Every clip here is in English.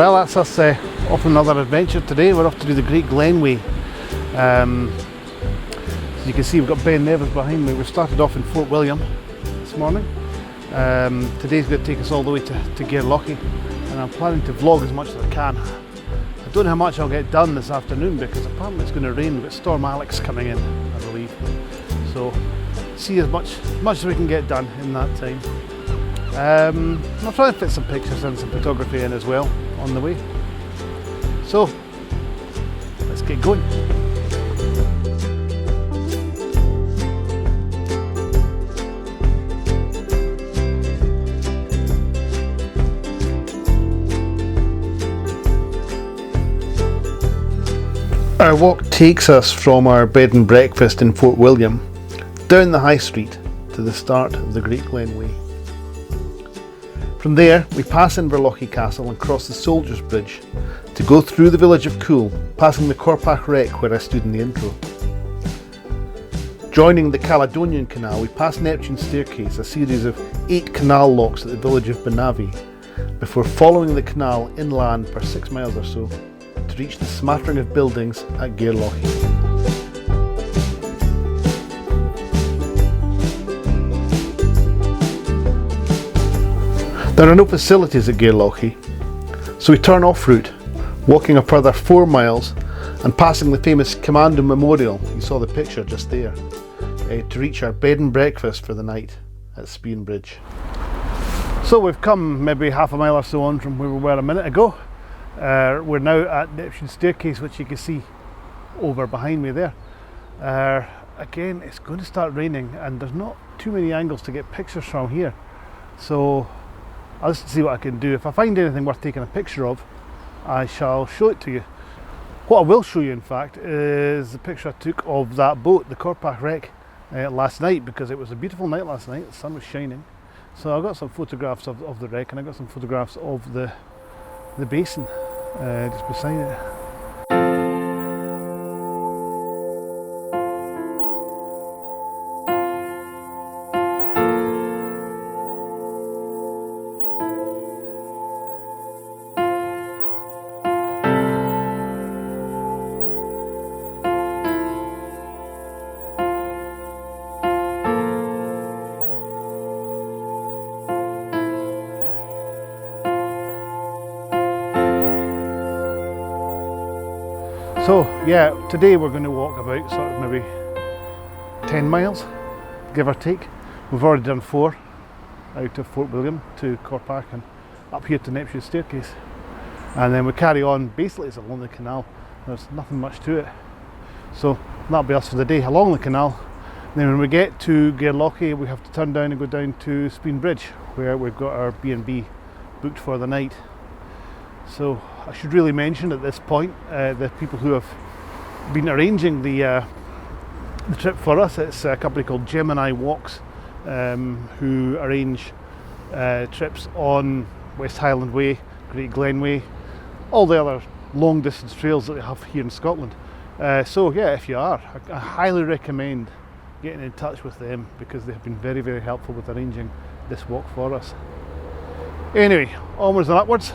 Well, that's us off on another adventure today. We're off to do the Great Glen Way. As you can see, we've got Ben Nevis behind me. We started off in Fort William this morning. Today's going to take us all the way to Gairlochy, and I'm planning to vlog as much as I can. I don't know how much I'll get done this afternoon because apparently it's going to rain. We've got Storm Alex coming in, I believe. So see as much as we can get done in that time. I'll try and fit some pictures and some photography in as well on the way. So let's get going. Our walk takes us from our bed and breakfast in Fort William down the high street to the start of the Great Glen Way. From there we pass Inverlochy Castle and cross the Soldiers Bridge to go through the village of Cool, passing the Corpac Wreck where I stood in the intro. Joining the Caledonian Canal we pass Neptune's Staircase, a series of 8 canal locks at the village of Benavi, before following the canal inland for 6 miles or so to reach the smattering of buildings at Gairlochy. There are no facilities at Gairlochy, so we turn off route, walking a further 4 miles and passing the famous Commando Memorial, you saw the picture just there, to reach our bed and breakfast for the night at Spean Bridge. So we've come maybe half a mile or so on from where we were a minute ago. We're now at Neptune's Staircase, which you can see over behind me there. Again, it's going to start raining and there's not too many angles to get pictures from here, so I'll just see what I can do. If I find anything worth taking a picture of, I shall show it to you. What I will show you, in fact, is the picture I took of that boat, the Corpac Wreck, last night, because it was a beautiful night last night. The sun was shining, so I got some photographs of the wreck, and I got some photographs of the basin just beside it. So yeah, today we're going to walk about sort of maybe 10 miles, give or take. We've already done 4 out of Fort William to Corpac and up here to Neptune's Staircase. And then we carry on, basically it's along the canal, there's nothing much to it. So that'll be us for the day, along the canal. And then when we get to Gairlochy we have to turn down and go down to Spean Bridge, where we've got our B&B booked for the night. So I should really mention at this point the people who have been arranging the trip for us. It's a company called Gemini Walks who arrange trips on West Highland Way, Great Glen Way, all the other long distance trails that we have here in Scotland. So yeah, if you are, I highly recommend getting in touch with them because they have been very, very helpful with arranging this walk for us. Anyway, onwards and upwards.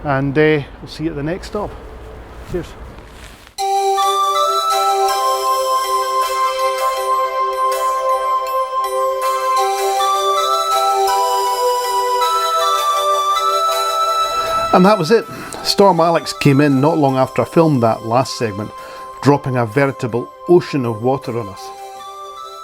And we'll see you at the next stop. Cheers. And that was it. Storm Alex came in not long after I filmed that last segment, dropping a veritable ocean of water on us.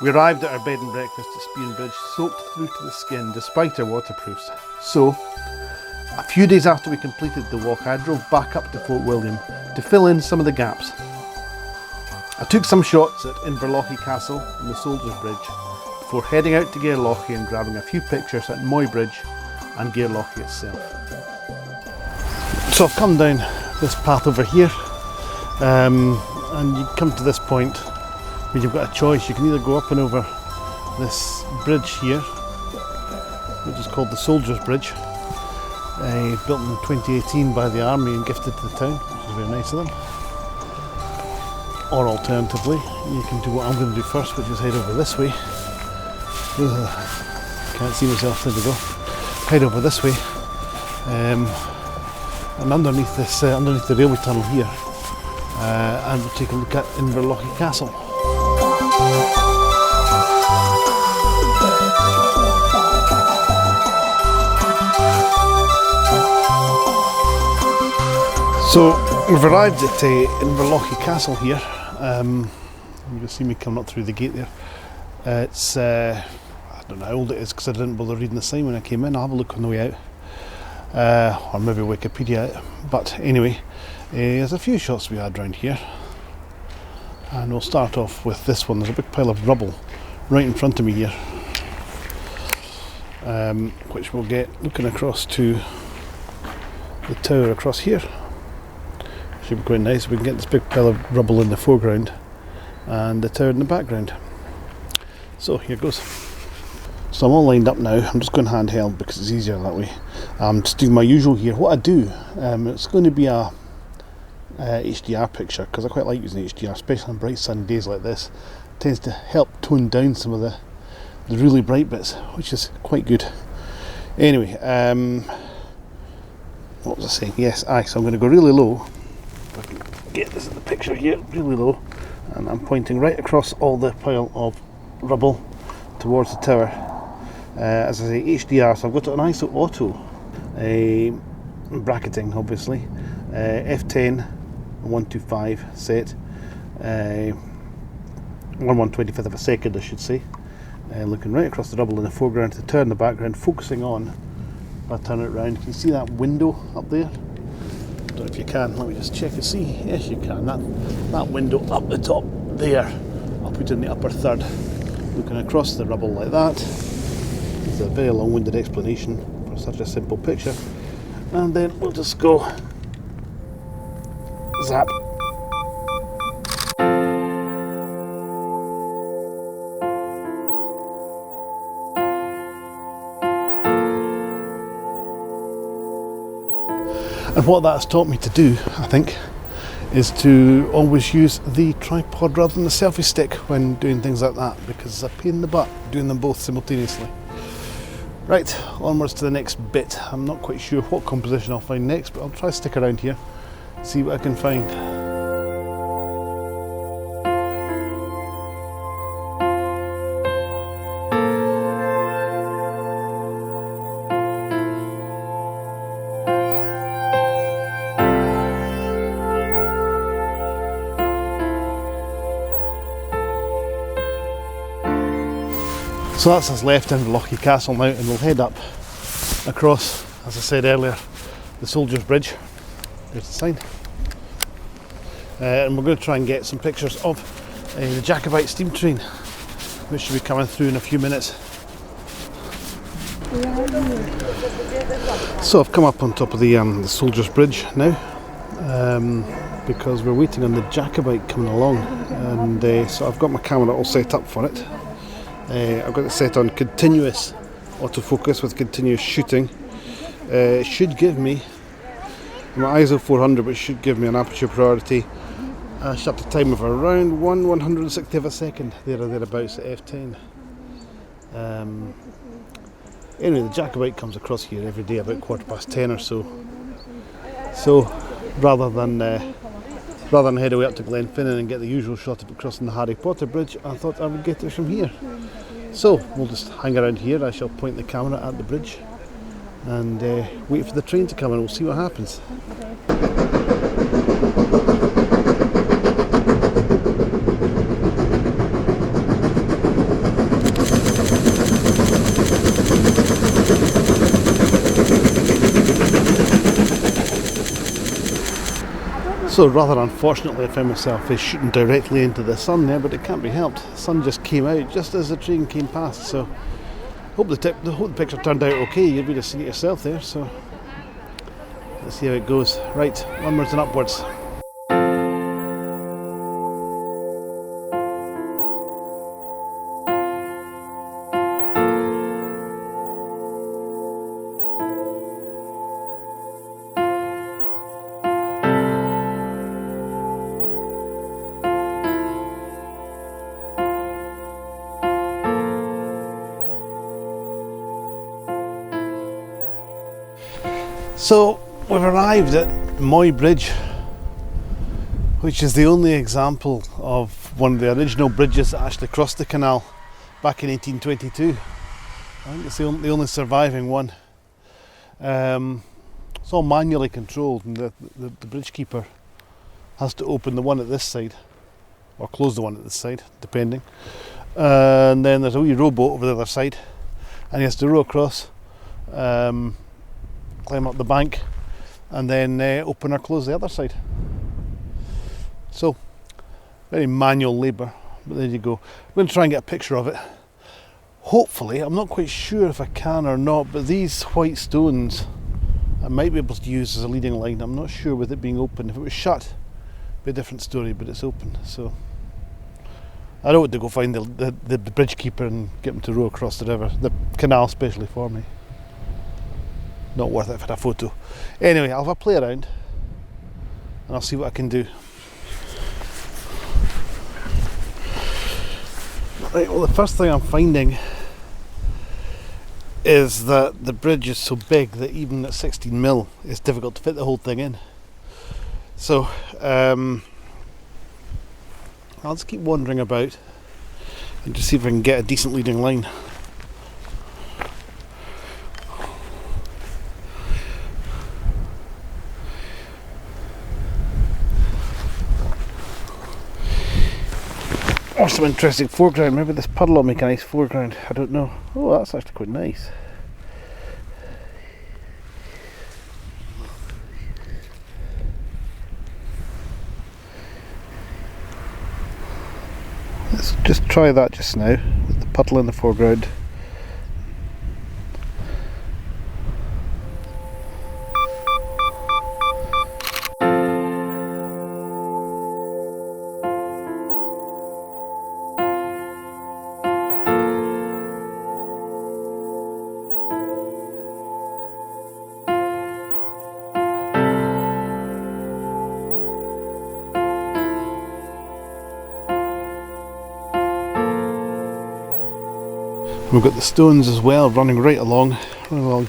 We arrived at our bed and breakfast at Spean Bridge, soaked through to the skin despite our waterproofs. So, a few days after we completed the walk, I drove back up to Fort William to fill in some of the gaps. I took some shots at Inverlochy Castle and the Soldiers Bridge before heading out to Gairlochy and grabbing a few pictures at Moy Bridge and Gairlochy itself. So I've come down this path over here and you come to this point where you've got a choice. You can either go up and over this bridge here, which is called the Soldiers Bridge, built in 2018 by the army and gifted to the town, which is very nice of them. Or alternatively, you can do what I'm going to do first, which is head over this way. Can't see myself, there we go. Head over this way And underneath this, underneath the railway tunnel here, and we'll take a look at Gairlochy Castle. So we've arrived at Gairlochy Castle here. You can see me coming up through the gate there. It's I don't know how old it is because I didn't bother reading the sign when I came in. I'll have a look on the way out, or maybe Wikipedia. But anyway, there's a few shots we had around here, and we'll start off with this one. There's a big pile of rubble right in front of me here, which we'll get looking across to the tower across here. Should be quite nice. We can get this big pile of rubble in the foreground and the tower in the background. So here goes. So I'm all lined up now. I'm just going handheld because it's easier that way. I'm just doing my usual here. What I do, it's going to be a HDR picture because I quite like using HDR, especially on bright sunny days like this. It tends to help tone down some of the really bright bits, which is quite good. Anyway, what was I saying? Yes, so I'm going to go really low. If I can get this in the picture here, really low, and I'm pointing right across all the pile of rubble towards the tower. As I say, HDR, so I've got an ISO auto bracketing, obviously, F10 125 set, 1/125th of a second, I should say, looking right across the rubble in the foreground to the tower in the background, focusing on. If I turn it around, can you see that window up there? I don't know if you can. Let me just check and see. Yes, you can. That window up the top there. I'll put in the upper third, looking across the rubble like that. It's a very long-winded explanation for such a simple picture. And then we'll just go zap. And what that's taught me to do, I think, is to always use the tripod rather than the selfie stick when doing things like that, because it's a pain in the butt doing them both simultaneously. Right, onwards to the next bit. I'm not quite sure what composition I'll find next, but I'll try to stick around here, see what I can find. So that's us left in Gairlochy Castle now, and we'll head up across, as I said earlier, the Soldiers' Bridge. There's the sign. And we're going to try and get some pictures of the Jacobite steam train, which should be coming through in a few minutes. So I've come up on top of the Soldiers' Bridge now, because we're waiting on the Jacobite coming along, and so I've got my camera all set up for it. I've got it set on continuous autofocus with continuous shooting. It should give me my ISO 400, which should give me an aperture priority shutter time of around 1/160th of a second, there or thereabouts at f10. Anyway, the Jacobite comes across here every day about 10:15 or so. So rather than head away up to Glenfinnan and get the usual shot of it crossing the Harry Potter Bridge, I thought I would get it from here. So we'll just hang around here. I shall point the camera at the bridge and wait for the train to come, and we'll see what happens. So rather unfortunately I found myself shooting directly into the sun there, but it can't be helped. The sun just came out just as the train came past, so hope the picture turned out okay. You'll be able to see it yourself there, so let's see how it goes. Right, onwards and upwards. So We've arrived at Moy Bridge, which is the only example of one of the original bridges that actually crossed the canal back in 1822. I think it's the only surviving one. It's all manually controlled, and the bridge keeper has to open the one at this side or close the one at this side, depending. And then there's a wee rowboat over the other side, and he has to row across, climb up the bank, and then open or close the other side. So, very manual labour, but there you go. I'm going to try and get a picture of it. Hopefully, I'm not quite sure if I can or not, but these white stones I might be able to use as a leading line. I'm not sure with it being open. If it was shut, it'd be a different story, but it's open. So I don't want to go find the bridge keeper and get him to row across the river, the canal specially for me. Not worth it for a photo. Anyway, I'll have a play around and I'll see what I can do. Right, well, the first thing I'm finding is that the bridge is so big that even at 16mm it's difficult to fit the whole thing in. So I'll just keep wandering about and just see if I can get a decent leading line. Or some interesting foreground. Maybe this puddle will make a nice foreground. I don't know. Oh, that's actually quite nice. Let's just try that just now with the puddle in the foreground. We've got the stones as well running along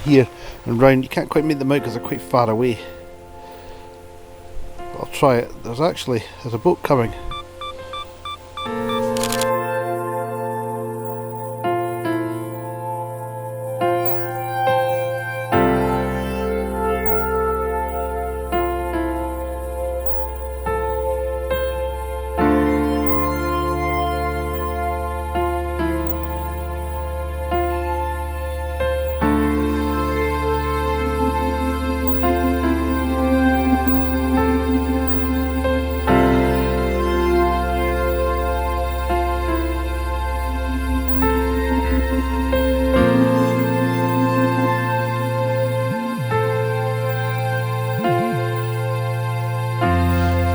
here and round. You can't quite make them out because they're quite far away. But I'll try it. There's a boat coming.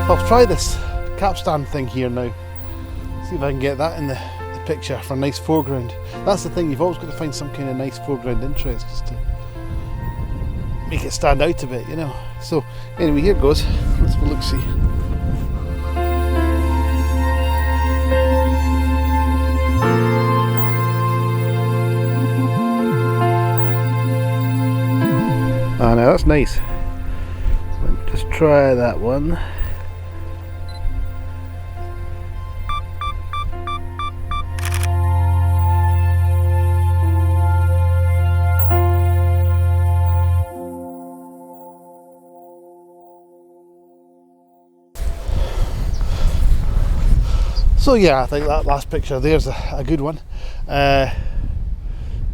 I'll try this capstan thing here now. See if I can get that in the picture for a nice foreground. That's the thing, you've always got to find some kind of nice foreground interest just to make it stand out a bit, you know. So anyway, here goes. Let's have a look, see. Ah, now that's nice. Let me just try that one. So yeah, I think that last picture there's a good one.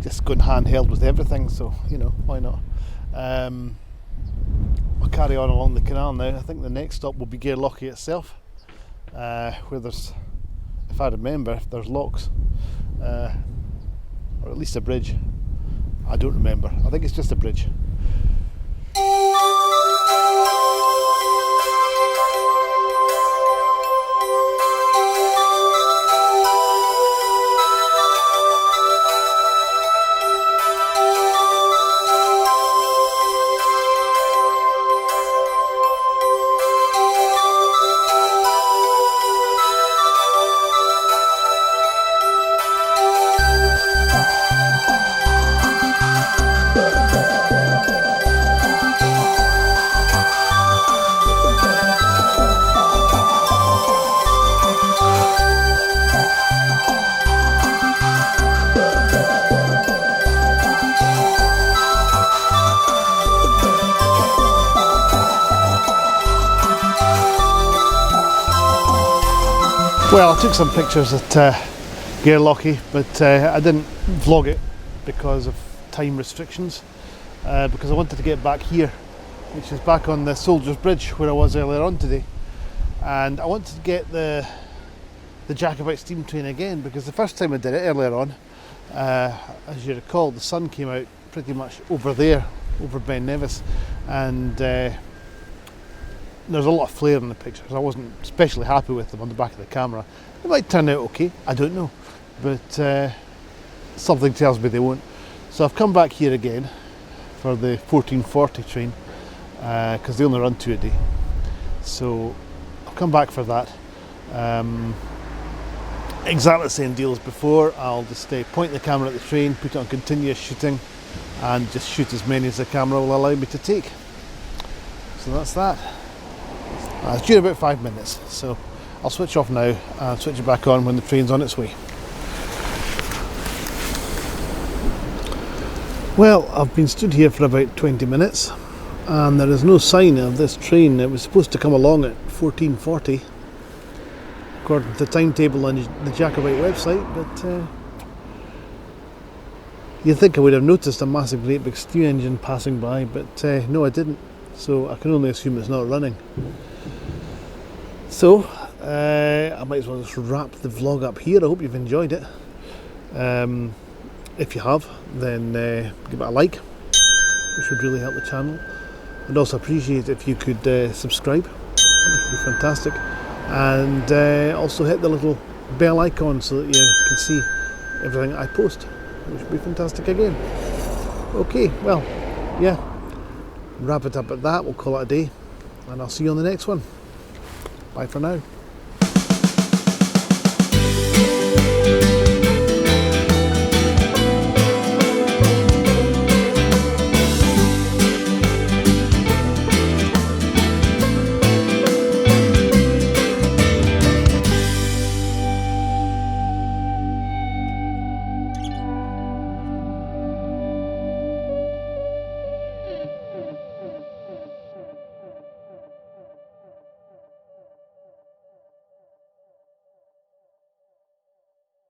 Just going handheld with everything, so you know, why not? I'll carry on along the canal now. I think the next stop will be Gairlochy itself, where there's, if I remember, there's locks, or at least a bridge. I don't remember. I think it's just a bridge. Well, I took some pictures at Gairlochy, but I didn't vlog it because of time restrictions, because I wanted to get back here, which is back on the Soldiers Bridge where I was earlier on today, and I wanted to get the Jacobite steam train again, because the first time I did it earlier on, as you recall, the sun came out pretty much over there, over Ben Nevis, and there's a lot of flare in the pictures. I wasn't especially happy with them on the back of the camera. They might turn out okay, I don't know, but something tells me they won't. So I've come back here again for the 1440 train, because they only run 2 a day. So I've come back for that. Exactly the same deal as before. I'll just point the camera at the train, put it on continuous shooting, and just shoot as many as the camera will allow me to take. So that's that. It's due in about 5 minutes, so I'll switch off now and switch it back on when the train's on its way. Well, I've been stood here for about 20 minutes and there is no sign of this train. It was supposed to come along at 1440 according to the timetable on the Jacobite website, but you'd think I would have noticed a massive great big steam engine passing by, but no, I didn't, so I can only assume it's not running. So I might as well just wrap the vlog up here. I hope you've enjoyed it. If you have, then give it a like, which would really help the channel. I'd also appreciate if you could subscribe, which would be fantastic, and also hit the little bell icon so that you can see everything I post, which would be fantastic again. Okay, well, yeah, wrap it up at that. We'll call it a day, and I'll see you on the next one. Bye for now.